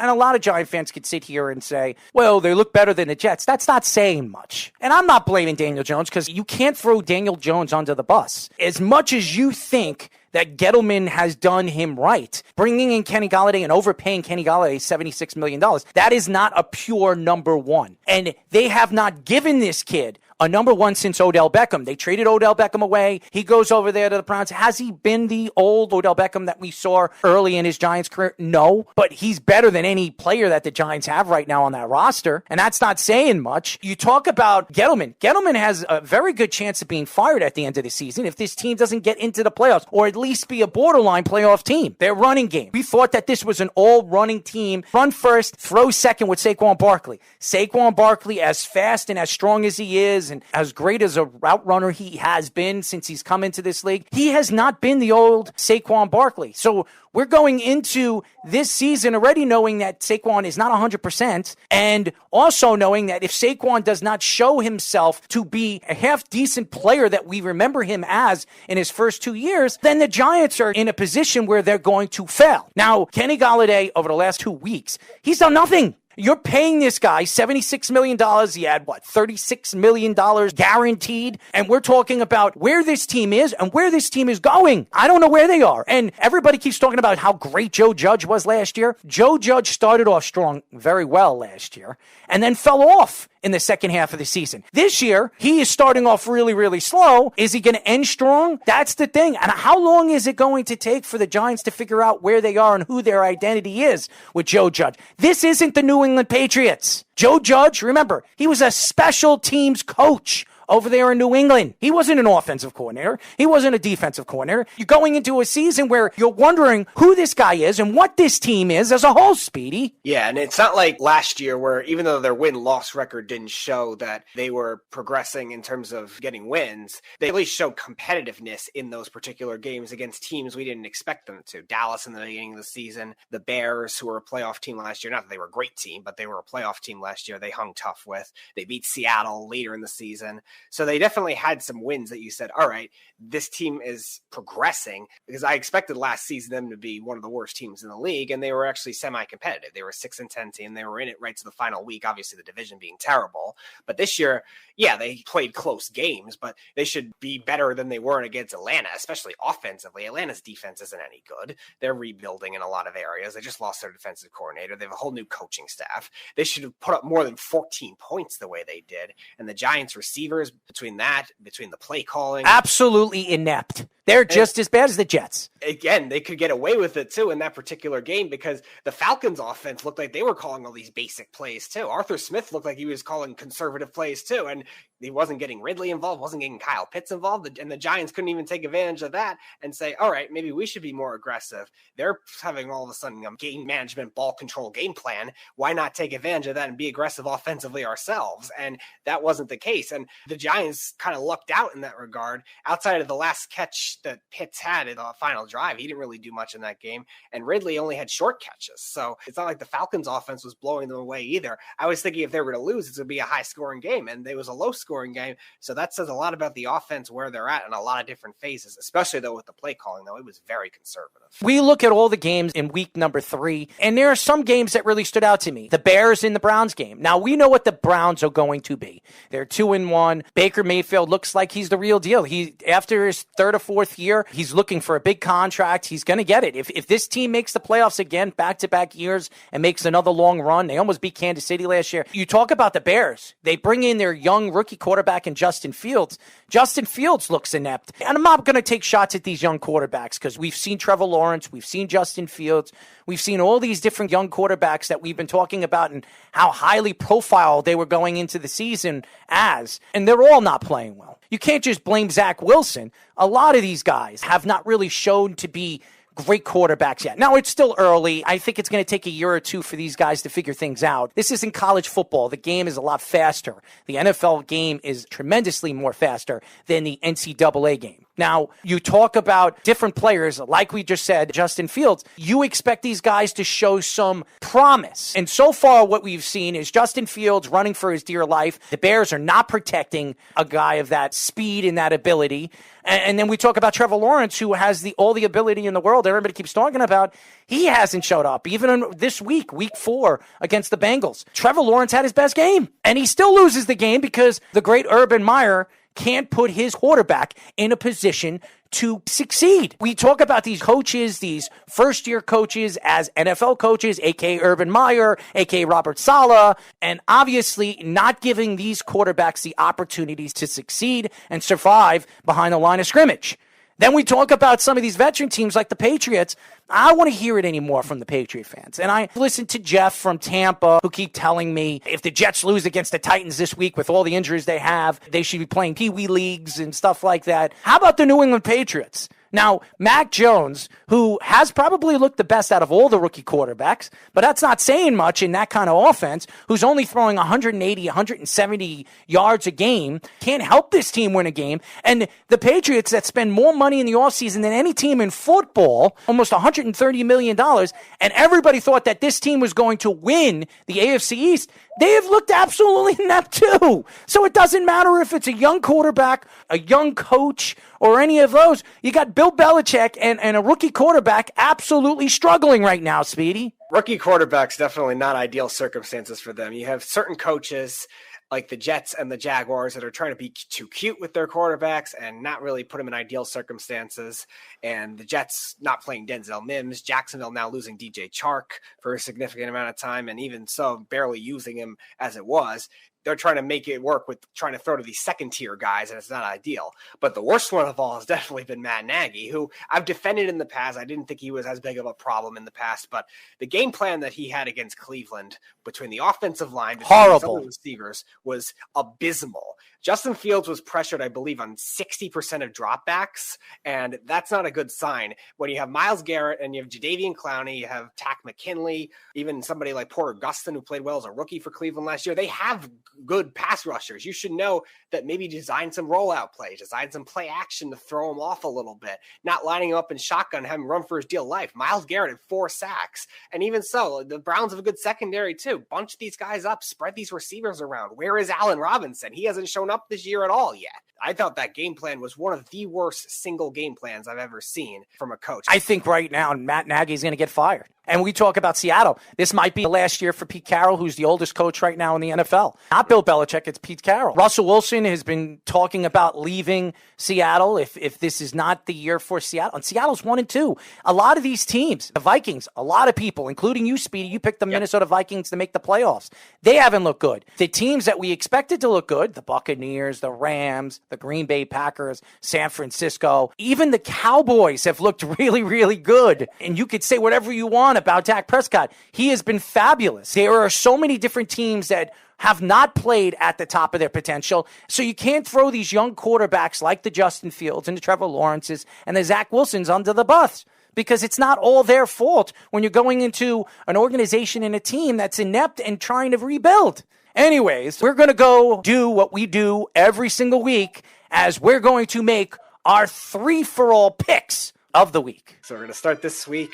And a lot of Giant fans could sit here and say, well, they look better than the Jets. That's not saying much. And I'm not blaming Daniel Jones because you can't throw Daniel Jones under the bus. As much as you think that Gettleman has done him right, bringing in Kenny Golladay and overpaying Kenny Golladay $76 million, that is not a pure number one. And they have not given this kid a number one since Odell Beckham. They traded Odell Beckham away. He goes over there to the Browns. Has he been the old Odell Beckham that we saw early in his Giants career? No, but he's better than any player that the Giants have right now on that roster, and that's not saying much. You talk about Gettleman. Gettleman has a very good chance of being fired at the end of the season if this team doesn't get into the playoffs, or at least be a borderline playoff team. Their running game. We thought that this was an all-running team. Run first, throw second with Saquon Barkley. Saquon Barkley, as fast and as strong as he is, and as great as a route runner he has been since he's come into this league, he has not been the old Saquon Barkley. So we're going into this season already knowing that Saquon is not 100%, and also knowing that if Saquon does not show himself to be a half-decent player that we remember him as in his first 2 years, then the Giants are in a position where they're going to fail. Now, Kenny Golladay, over the last 2 weeks, he's done nothing. You're paying this guy $76 million. He had, $36 million guaranteed? And we're talking about where this team is and where this team is going. I don't know where they are. And everybody keeps talking about how great Joe Judge was last year. Joe Judge started off strong very well last year and then fell off in the second half of the season. This year, he is starting off really, really slow. Is he going to end strong? That's the thing. And how long is it going to take for the Giants to figure out where they are and who their identity is with Joe Judge? This isn't the New England Patriots. Joe Judge, remember, he was a special teams coach over there in New England. He wasn't an offensive coordinator. He wasn't a defensive coordinator. You're going into a season where you're wondering who this guy is and what this team is as a whole, Speedy. Yeah, and it's not like last year where even though their win-loss record didn't show that they were progressing in terms of getting wins, they at least showed competitiveness in those particular games against teams we didn't expect them to. Dallas in the beginning of the season, the Bears, who were a playoff team last year. Not that they were a great team, but they were a playoff team last year. They hung tough with. They beat Seattle later in the season. So they definitely had some wins that you said, all right, this team is progressing, because I expected last season them to be one of the worst teams in the league, and they were actually semi-competitive. They were a 6-10 team. They were in it right to the final week, obviously the division being terrible. But this year, yeah, they played close games, but they should be better than they were against Atlanta, especially offensively. Atlanta's defense isn't any good. They're rebuilding in a lot of areas. They just lost their defensive coordinator. They have a whole new coaching staff. They should have put up more than 14 points the way they did. And the Giants receivers, between the play calling, absolutely inept. They're just as bad as the Jets. Again, they could get away with it, too, in that particular game because the Falcons' offense looked like they were calling all these basic plays, too. Arthur Smith looked like he was calling conservative plays, too, and he wasn't getting Ridley involved, wasn't getting Kyle Pitts involved, and the Giants couldn't even take advantage of that and say, all right, maybe we should be more aggressive. They're having all of a sudden a game management, ball control game plan. Why not take advantage of that and be aggressive offensively ourselves? And that wasn't the case, and the Giants kind of lucked out in that regard. Outside of the last catch that Pitts had in the final drive, he didn't really do much in that game, and Ridley only had short catches, so it's not like the Falcons offense was blowing them away either. I was thinking if they were to lose, it's going to be a high scoring game, and it was a low scoring game, so that says a lot about the offense, where they're at in a lot of different phases, especially though with the play calling, though it was very conservative. We look at all the games in week number 3, and there are some games that really stood out to me. The Bears in the Browns game. Now we know what the Browns are going to be. They're 2-1. Baker Mayfield looks like he's the real deal. He, after his third or fourth year, he's looking for a big contract. He's going to get it. If this team makes the playoffs again, back-to-back years, and makes another long run, they almost beat Kansas City last year. You talk about the Bears. They bring in their young rookie quarterback in Justin Fields. Justin Fields looks inept. And I'm not going to take shots at these young quarterbacks because we've seen Trevor Lawrence, we've seen Justin Fields, we've seen all these different young quarterbacks that we've been talking about and how highly profiled they were going into the season as, and they're all not playing well. You can't just blame Zach Wilson. A lot of these guys have not really shown to be great quarterbacks yet. Now, it's still early. I think it's going to take a year or two for these guys to figure things out. This isn't college football. The game is a lot faster. The NFL game is tremendously more faster than the NCAA game. Now, you talk about different players, like we just said, Justin Fields. You expect these guys to show some promise. And so far, what we've seen is Justin Fields running for his dear life. The Bears are not protecting a guy of that speed and that ability. And then we talk about Trevor Lawrence, who has all the ability in the world everybody keeps talking about. He hasn't showed up. Even in this week 4 against the Bengals, Trevor Lawrence had his best game. And he still loses the game because the great Urban Meyer can't put his quarterback in a position to succeed. We talk about these coaches, these first-year coaches as NFL coaches, a.k.a. Urban Meyer, a.k.a. Robert Saleh, and obviously not giving these quarterbacks the opportunities to succeed and survive behind the line of scrimmage. Then we talk about some of these veteran teams like the Patriots. I don't want to hear it anymore from the Patriot fans. And I listened to Jeff from Tampa, who keep telling me if the Jets lose against the Titans this week with all the injuries they have, they should be playing Pee-wee leagues and stuff like that. How about the New England Patriots? Now, Mac Jones, who has probably looked the best out of all the rookie quarterbacks, but that's not saying much in that kind of offense, who's only throwing 180, 170 yards a game, can't help this team win a game. And the Patriots that spend more money in the offseason than any team in football, almost $130 million, and everybody thought that this team was going to win the AFC East, they have looked absolutely inept too. So it doesn't matter if it's a young quarterback, a young coach, or any of those. You got Bill Belichick and a rookie quarterback absolutely struggling right now, Speedy. Rookie quarterbacks, definitely not ideal circumstances for them. You have certain coaches like the Jets and the Jaguars that are trying to be too cute with their quarterbacks and not really put them in ideal circumstances. And the Jets not playing Denzel Mims, Jacksonville now losing DJ Chark for a significant amount of time, and even so, barely using him as it was. They're trying to make it work with trying to throw to these second-tier guys, and it's not ideal. But the worst one of all has definitely been Matt Nagy, who I've defended in the past. I didn't think he was as big of a problem in the past, but the game plan that he had against Cleveland between the offensive line, between some of the receivers, was abysmal. Justin Fields was pressured, I believe, on 60% of dropbacks, and that's not a good sign. When you have Myles Garrett and you have Jadeveon Clowney, you have Tack McKinley, even somebody like Porter Gustin, who played well as a rookie for Cleveland last year, they have good pass rushers. You should know that maybe design some rollout plays, design some play action to throw him off a little bit, not lining him up in shotgun, having him run for his deal life. Myles Garrett had 4 sacks, and even so, the Browns have a good secondary too. Bunch these guys up, spread these receivers around. Where is Allen Robinson? He hasn't shown up this year at all yet. I thought that game plan was one of the worst single game plans I've ever seen from a coach. I think right now Matt Nagy is going to get fired. And we talk about Seattle. This might be the last year for Pete Carroll, who's the oldest coach right now in the NFL. Not Bill Belichick, it's Pete Carroll. Russell Wilson has been talking about leaving Seattle if this is not the year for Seattle. And Seattle's 1-2. A lot of these teams, the Vikings, a lot of people, including you, Speedy, you picked the Minnesota Vikings to make the playoffs. They haven't looked good. The teams that we expected to look good, the Buccaneers, the Rams, the Green Bay Packers, San Francisco, even the Cowboys have looked really, really good. And you could say whatever you want about Dak Prescott. He has been fabulous. There are so many different teams that have not played at the top of their potential. So you can't throw these young quarterbacks like the Justin Fields and the Trevor Lawrences and the Zach Wilsons under the bus, because it's not all their fault when you're going into an organization and a team that's inept and trying to rebuild. Anyways, we're going to go do what we do every single week, as we're going to make our 3-for-all picks of the week. So we're going to start this week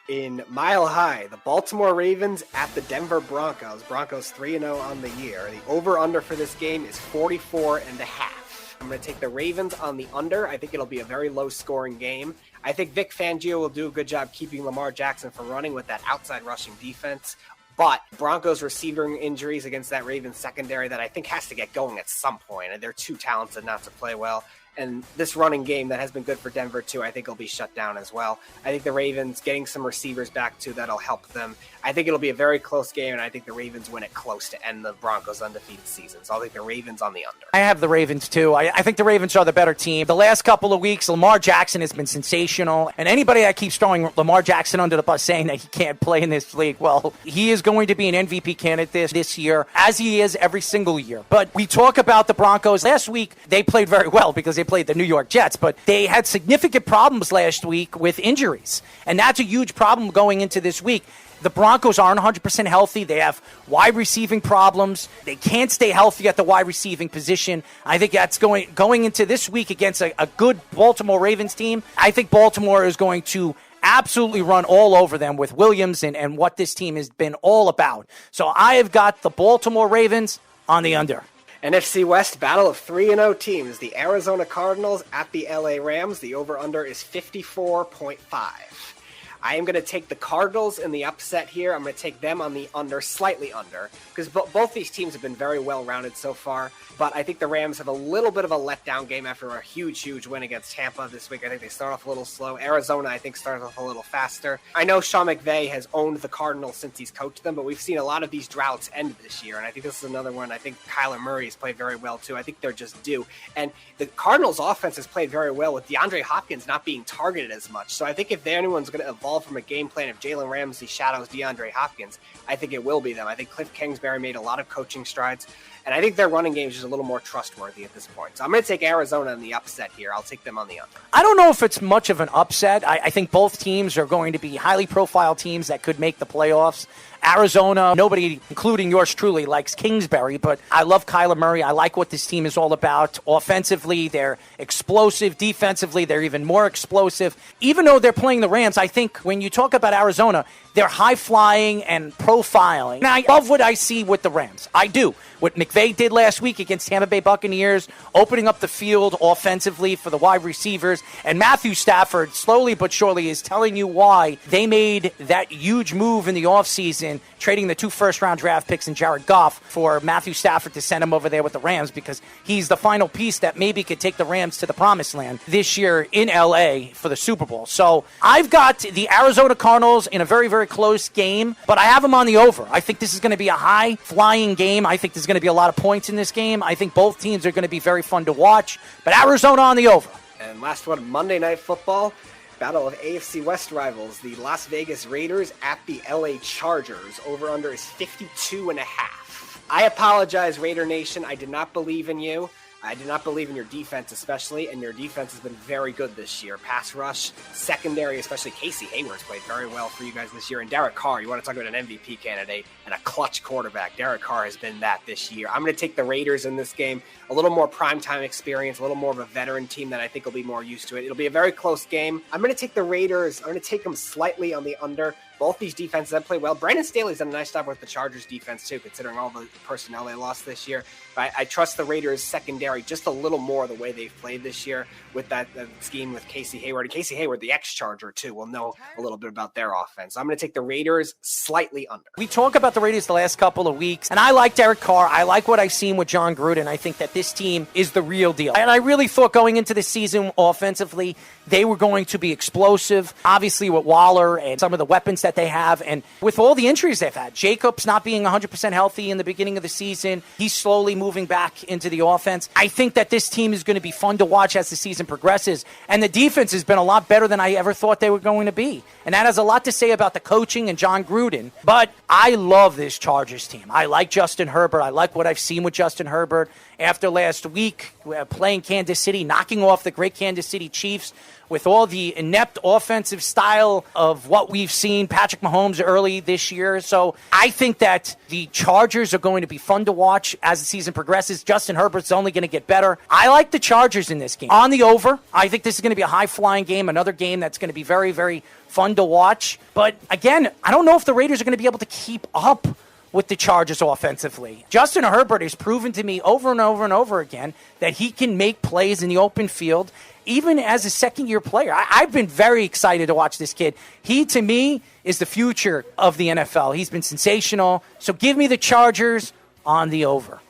in Mile High, the Baltimore Ravens at the Denver Broncos. Broncos 3-0 on the year. The over-under for this game is 44.5. I'm going to take the Ravens on the under. I think it'll be a very low-scoring game. I think Vic Fangio will do a good job keeping Lamar Jackson from running with that outside rushing defense. But Broncos receiving injuries against that Ravens secondary that I think has to get going at some point. And they're too talented not to play well. And this running game that has been good for Denver, too, I think will be shut down as well. I think the Ravens getting some receivers back, too, that'll help them. I think it'll be a very close game, and I think the Ravens win it close to end the Broncos' undefeated season. So I'll think the Ravens on the under. I have the Ravens, too. I think the Ravens are the better team. The last couple of weeks, Lamar Jackson has been sensational. And anybody that keeps throwing Lamar Jackson under the bus saying that he can't play in this league, well, he is going to be an MVP candidate this year, as he is every single year. But we talk about the Broncos. Last week, they played very well because they played the New York Jets, but they had significant problems last week with injuries. And that's a huge problem going into this week. The Broncos aren't 100% healthy. They have wide receiving problems. They can't stay healthy at the wide receiving position. I think that's going into this week against a good Baltimore Ravens team. I think Baltimore is going to absolutely run all over them with Williams and what this team has been all about. So I have got the Baltimore Ravens on the under. NFC West, battle of 3-0 teams. The Arizona Cardinals at the LA Rams. The over-under is 54.5. I am going to take the Cardinals in the upset here. I'm going to take them on the under, slightly under, because both these teams have been very well-rounded so far. But I think the Rams have a little bit of a letdown game after a huge win against Tampa this week. I think they start off a little slow. Arizona, I think, starts off a little faster. I know Sean McVay has owned the Cardinals since he's coached them, but we've seen a lot of these droughts end this year. And I think this is another one. I think Kyler Murray has played very well, too. I think they're just due. And the Cardinals' offense has played very well with DeAndre Hopkins not being targeted as much. So I think if anyone's going to evolve from a game plan of Jalen Ramsey shadows DeAndre Hopkins, I think it will be them. I think Cliff Kingsbury made a lot of coaching strides. And I think their running game is just a little more trustworthy at this point. So I'm going to take Arizona in the upset here. I'll take them on the under. I don't know if it's much of an upset. I think both teams are going to be highly profile teams that could make the playoffs. Arizona, nobody, including yours truly, likes Kingsbury, but I love Kyler Murray. I like what this team is all about. Offensively, they're explosive. Defensively, they're even more explosive. Even though they're playing the Rams, I think when you talk about Arizona, they're high-flying and profiling. And I love what I see with the Rams. I do. What McVay did last week against Tampa Bay Buccaneers, opening up the field offensively for the wide receivers, and Matthew Stafford, slowly but surely, is telling you why they made that huge move in the offseason, trading the 2 first-round draft picks and Jared Goff for Matthew Stafford to send him over there with the Rams, because he's the final piece that maybe could take the Rams to the promised land this year in L.A. for the Super Bowl. So I've got the Arizona Cardinals in a very, very close game, but I have them on the over. I think this is going to be a high-flying game. I think there's going to be a lot of points in this game. I think both teams are going to be very fun to watch, but Arizona on the over. And last one, Monday Night Football. Battle of AFC West rivals. The Las Vegas Raiders at the LA Chargers. Over-under is 52.5. I apologize, Raider Nation. I did not believe in you. I did not believe in your defense especially, and your defense has been very good this year. Pass rush, secondary, especially Casey Hayward's played very well for you guys this year. And Derek Carr, you want to talk about an MVP candidate and a clutch quarterback. Derek Carr has been that this year. I'm going to take the Raiders in this game. A little more primetime experience, a little more of a veteran team that I think will be more used to it. It'll be a very close game. I'm going to take the Raiders. I'm going to take them slightly on the under. Both these defenses have played well. Brandon Staley's done a nice job with the Chargers defense, too, considering all the personnel they lost this year. But I trust the Raiders' secondary just a little more the way they've played this year with that scheme with Casey Hayward. And Casey Hayward, the ex-Charger, too, will know a little bit about their offense. So I'm going to take the Raiders slightly under. We talk about the Raiders the last couple of weeks, and I like Derek Carr. I like what I've seen with John Gruden. I think that this team is the real deal. And I really thought going into the season offensively, they were going to be explosive, obviously with Waller and some of the weapons that they have. And with all the injuries they've had, Jacobs not being 100% healthy in the beginning of the season, he's slowly moving back into the offense. I think that this team is going to be fun to watch as the season progresses. And the defense has been a lot better than I ever thought they were going to be. And that has a lot to say about the coaching and John Gruden. But I love this Chargers team. I like Justin Herbert. I like what I've seen with Justin Herbert after last week playing Kansas City, knocking off the great Kansas City Chiefs with all the inept offensive style of what we've seen Patrick Mahomes early this year. So I think that the Chargers are going to be fun to watch as the season progresses. Justin Herbert's only going to get better. I like the Chargers in this game. On the over, I think this is going to be a high-flying game, another game that's going to be very, very fun to watch. But again, I don't know if the Raiders are going to be able to keep up with the Chargers offensively. Justin Herbert has proven to me over and over and over again that he can make plays in the open field, even as a second-year player. I've been very excited to watch this kid. He, to me, is the future of the NFL. He's been sensational. So give me the Chargers on the over.